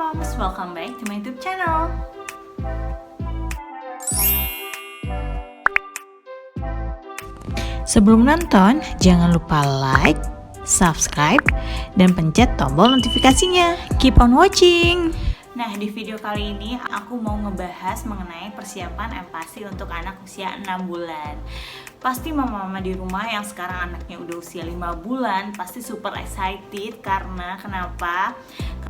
moms, welcome back to my YouTube channel. Sebelum nonton, jangan lupa like, subscribe, dan pencet tombol notifikasinya. Keep on watching. Nah, di video kali ini aku mau ngebahas mengenai persiapan empasi untuk anak usia 6 bulan. Pasti mama-mama di rumah yang sekarang anaknya udah usia 5 bulan pasti super excited karena kenapa?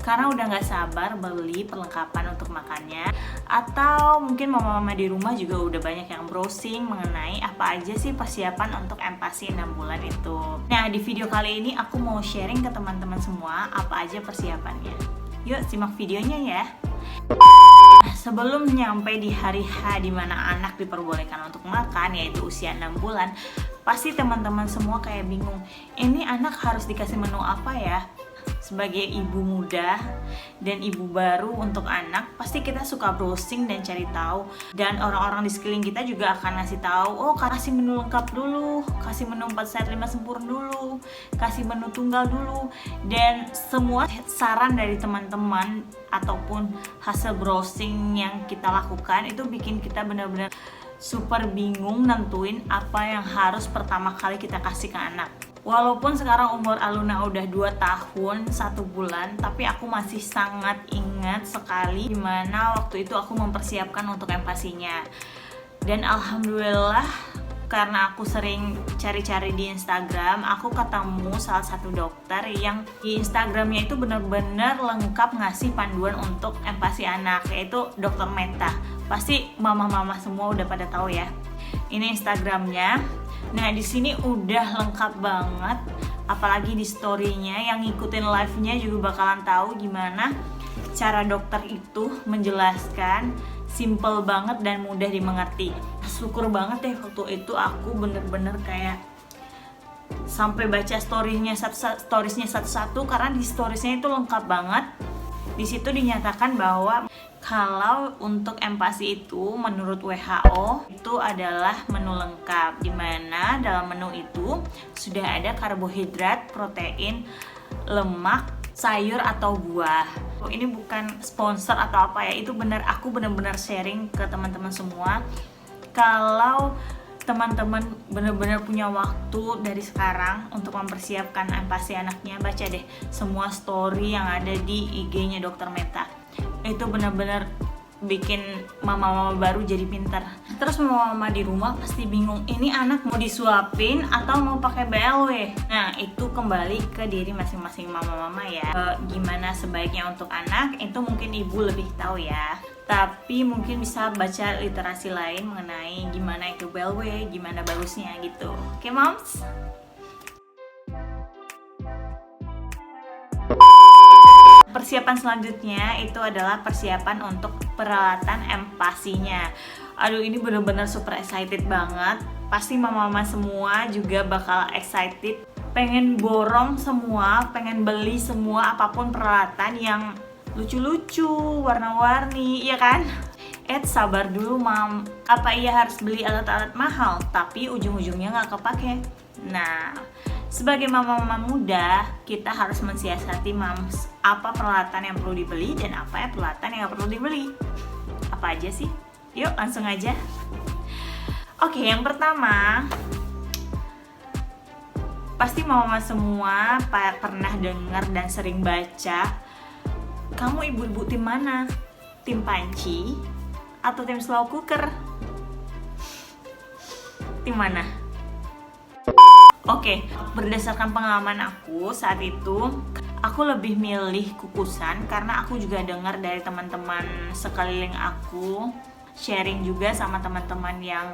Karena udah gak sabar beli perlengkapan untuk makannya. Atau mungkin mama-mama di rumah juga udah banyak yang browsing mengenai apa aja sih persiapan untuk empasi 6 bulan itu. Nah, di video kali ini aku mau sharing ke teman-teman semua apa aja persiapannya. Yuk simak videonya ya. Sebelum nyampe di hari H di mana anak diperbolehkan untuk makan, yaitu usia 6 bulan, pasti teman-teman semua kayak bingung, ini anak harus dikasih menu apa ya? Sebagai ibu muda dan ibu baru untuk anak, pasti kita suka browsing dan cari tahu. Dan orang-orang di sekeliling kita juga akan ngasih tahu, oh kasih menu lengkap dulu, kasih menu 4 set 5 sempurna dulu, kasih menu tunggal dulu. Dan semua saran dari teman-teman ataupun hasil browsing yang kita lakukan itu bikin kita benar-benar super bingung nentuin apa yang harus pertama kali kita kasih ke anak. Walaupun sekarang umur Aluna udah 2 tahun 1 bulan, tapi aku masih sangat ingat sekali gimana waktu itu aku mempersiapkan untuk empasinya. Dan alhamdulillah karena aku sering cari-cari di Instagram, aku ketemu salah satu dokter yang di Instagramnya itu benar-benar lengkap ngasih panduan untuk empasi anak, yaitu Dr. Meta. Pasti mama-mama semua udah pada tahu ya. Ini Instagramnya. Nah, di sini udah lengkap banget, apalagi di story-nya yang ngikutin live-nya juga bakalan tahu gimana cara dokter itu menjelaskan, simple banget dan mudah dimengerti. Syukur banget deh waktu itu aku bener-bener kayak sampai baca storiesnya satu-satu karena di storiesnya itu lengkap banget. Di situ dinyatakan bahwa kalau untuk empasi itu menurut WHO itu adalah menu lengkap, di mana dalam menu itu sudah ada karbohidrat, protein, lemak, sayur atau buah. Ini bukan sponsor atau apa ya, itu aku benar-benar sharing ke teman-teman semua. Kalau teman-teman benar-benar punya waktu dari sekarang untuk mempersiapkan empasi anaknya, baca deh semua story yang ada di IG-nya Dr. Meta. Itu benar-benar bikin mama-mama baru jadi pintar. Terus mama-mama di rumah pasti bingung, ini anak mau disuapin atau mau pakai BLW? Nah, itu kembali ke diri masing-masing mama-mama ya. Gimana sebaiknya untuk anak, itu mungkin ibu lebih tahu ya. Tapi mungkin bisa baca literasi lain mengenai gimana itu BLW, gimana bagusnya gitu. Oke, moms? Persiapan selanjutnya itu adalah persiapan untuk peralatan empasinya. Aduh, ini bener-bener super excited banget. Pasti mama-mama semua juga bakal excited, pengen borong semua, pengen beli semua apapun peralatan yang lucu-lucu, warna-warni, ya kan? Sabar dulu mam, apa iya harus beli alat-alat mahal tapi ujung-ujungnya nggak kepake? Nah, sebagai mama-mama muda, kita harus mensiasati mams apa peralatan yang perlu dibeli dan apa ya peralatan yang nggak perlu dibeli. Apa aja sih? Yuk langsung aja. Oke, yang pertama, pasti mama semua pernah dengar dan sering baca, kamu ibu-ibu tim mana? Tim panci atau tim slow cooker? Tim mana? Oke, berdasarkan pengalaman aku saat itu, aku lebih milih kukusan karena aku juga dengar dari teman-teman sekeliling aku, sharing juga sama teman-teman yang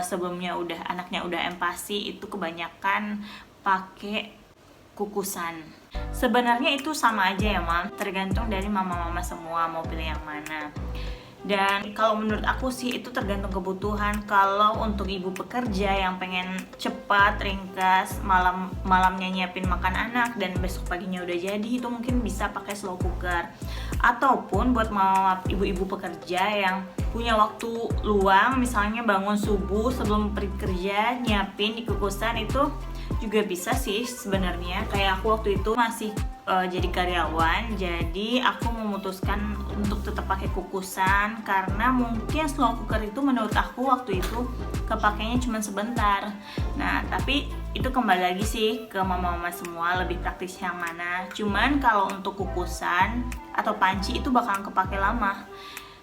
sebelumnya anaknya udah empasi, itu kebanyakan pakai kukusan. Sebenarnya itu sama aja ya mam, tergantung dari mama-mama semua mau pilih yang mana. Dan kalau menurut aku sih itu tergantung kebutuhan. Kalau untuk ibu pekerja yang pengen cepat, ringkas, malamnya nyiapin makan anak dan besok paginya udah jadi, itu mungkin bisa pakai slow cooker. Ataupun buat mama ibu-ibu pekerja yang punya waktu luang, misalnya bangun subuh sebelum pergi kerja, nyiapin di kukusan, itu juga bisa sih sebenarnya. Kayak aku waktu itu masih jadi karyawan, jadi aku memutuskan untuk tetap pakai kukusan karena mungkin slow cooker itu menurut aku waktu itu kepakainya cuma sebentar. Nah tapi itu kembali lagi sih ke mama-mama semua, lebih praktis yang mana. Cuman kalau untuk kukusan atau panci itu bakalan kepake lama.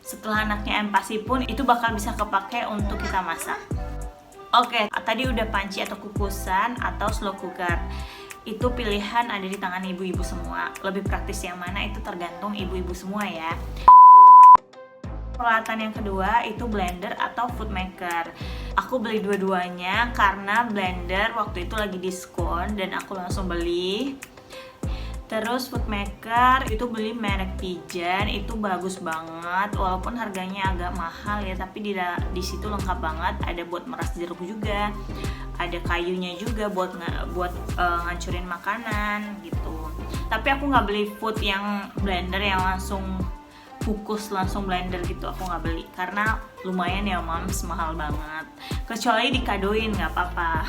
Setelah anaknya empasi pun itu bakal bisa kepake untuk kita masak. Oke, tadi udah panci atau kukusan atau slow cooker. Itu pilihan ada di tangan ibu-ibu semua. Lebih praktis yang mana itu tergantung ibu-ibu semua ya. Peralatan yang kedua itu blender atau food maker. Aku beli dua-duanya karena blender waktu itu lagi diskon dan aku langsung beli. Terus food maker itu beli merek Pigeon, itu bagus banget walaupun harganya agak mahal ya, tapi di situ lengkap banget, ada buat meras jeruk juga, ada kayunya juga buat ngancurin makanan gitu. Tapi aku nggak beli food yang blender yang langsung kukus langsung blender gitu, aku nggak beli karena lumayan ya mams, mahal banget. Kecuali dikadoin nggak apa-apa.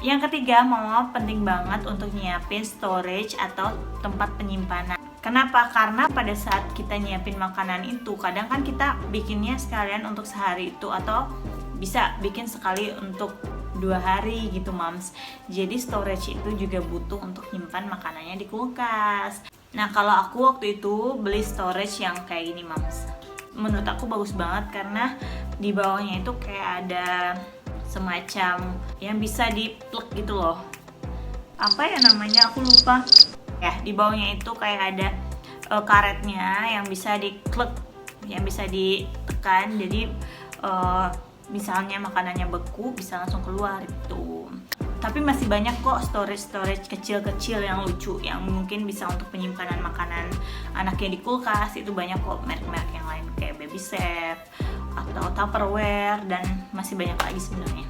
Yang ketiga, mama penting banget untuk nyiapin storage atau tempat penyimpanan. Kenapa? Karena pada saat kita nyiapin makanan itu, kadang kan kita bikinnya sekalian untuk sehari itu atau bisa bikin sekali untuk 2 hari gitu mams. Jadi storage itu juga butuh untuk nyimpan makanannya di kulkas. Nah kalau aku waktu itu beli storage yang kayak gini mams, menurut aku bagus banget karena di bawahnya itu kayak ada semacam yang bisa di-plug gitu loh. Apa ya namanya? Aku lupa. Ya, di bawahnya itu kayak ada karetnya yang bisa di-plug, yang bisa ditekan. Jadi misalnya makanannya beku bisa langsung keluar gitu. Tapi masih banyak kok storage kecil-kecil yang lucu yang mungkin bisa untuk penyimpanan makanan anaknya di kulkas. Itu banyak kok merek-merek yang lain kayak Baby Safe atau Tupperware dan masih banyak lagi sebenarnya.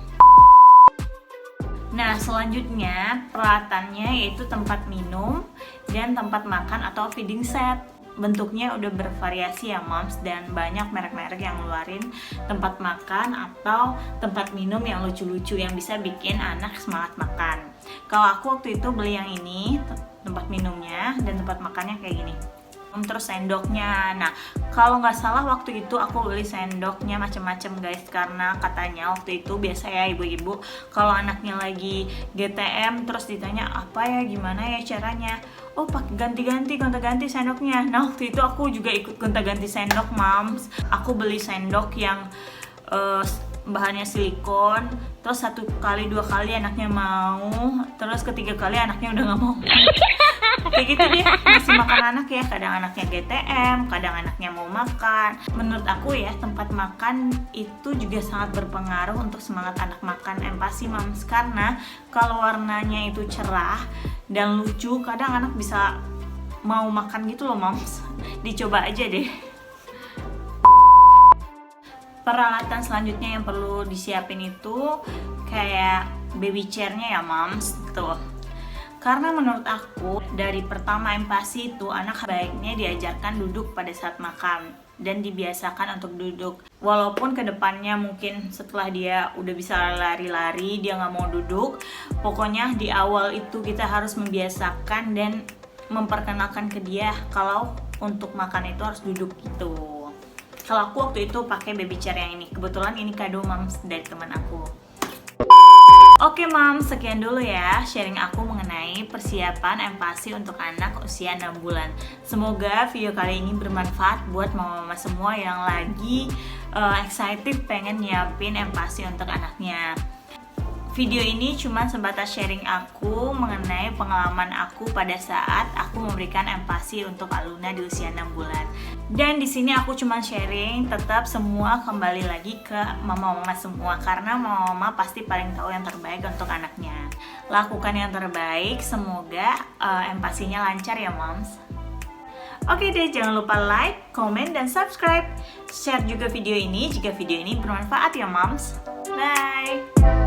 Nah selanjutnya peralatannya yaitu tempat minum dan tempat makan atau feeding set. Bentuknya udah bervariasi ya moms, dan banyak merek-merek yang ngeluarin tempat makan atau tempat minum yang lucu-lucu yang bisa bikin anak semangat makan. Kalau aku waktu itu beli yang ini, tempat minumnya dan tempat makannya kayak gini. Terus sendoknya, nah kalau nggak salah waktu itu aku beli sendoknya macam-macam guys, karena katanya waktu itu biasa ya ibu-ibu kalau anaknya lagi GTM terus ditanya apa ya gimana ya caranya, oh pakai ganti-ganti sendoknya. Nah waktu itu aku juga ikut gonta-ganti sendok mams. Aku beli sendok yang bahannya silikon, terus 1 kali 2 kali anaknya mau, terus ketiga kali anaknya udah nggak mau. Kayak gitu deh, masih makan anak ya. Kadang anaknya GTM, kadang anaknya mau makan. Menurut aku ya, tempat makan itu juga sangat berpengaruh untuk semangat anak makan empasi mams. Karena kalau warnanya itu cerah dan lucu, kadang anak bisa mau makan gitu loh mams. Dicoba aja deh. Peralatan selanjutnya yang perlu disiapin itu kayak baby chairnya ya mams tuh. Karena menurut aku dari pertama empasi itu anak baiknya diajarkan duduk pada saat makan dan dibiasakan untuk duduk. Walaupun kedepannya mungkin setelah dia udah bisa lari-lari dia nggak mau duduk, pokoknya di awal itu kita harus membiasakan dan memperkenalkan ke dia kalau untuk makan itu harus duduk gitu. Kalau aku waktu itu pakai baby chair yang ini, kebetulan ini kado mams dari teman aku. Oke mams, sekian dulu ya sharing aku mengenai persiapan empasi untuk anak usia 6 bulan. Semoga video kali ini bermanfaat buat mama-mama semua yang lagi excited pengen nyiapin empasi untuk anaknya. Video ini cuma sebatas sharing aku mengenai pengalaman aku pada saat aku memberikan empasi untuk Aluna di usia 6 bulan. Dan di sini aku cuma sharing, tetap semua kembali lagi ke mama-mama semua karena mama-mama pasti paling tahu yang terbaik untuk anaknya. Lakukan yang terbaik, semoga empasinya lancar ya moms. Oke deh, jangan lupa like, comment, dan subscribe. Share juga video ini jika video ini bermanfaat ya moms. Bye!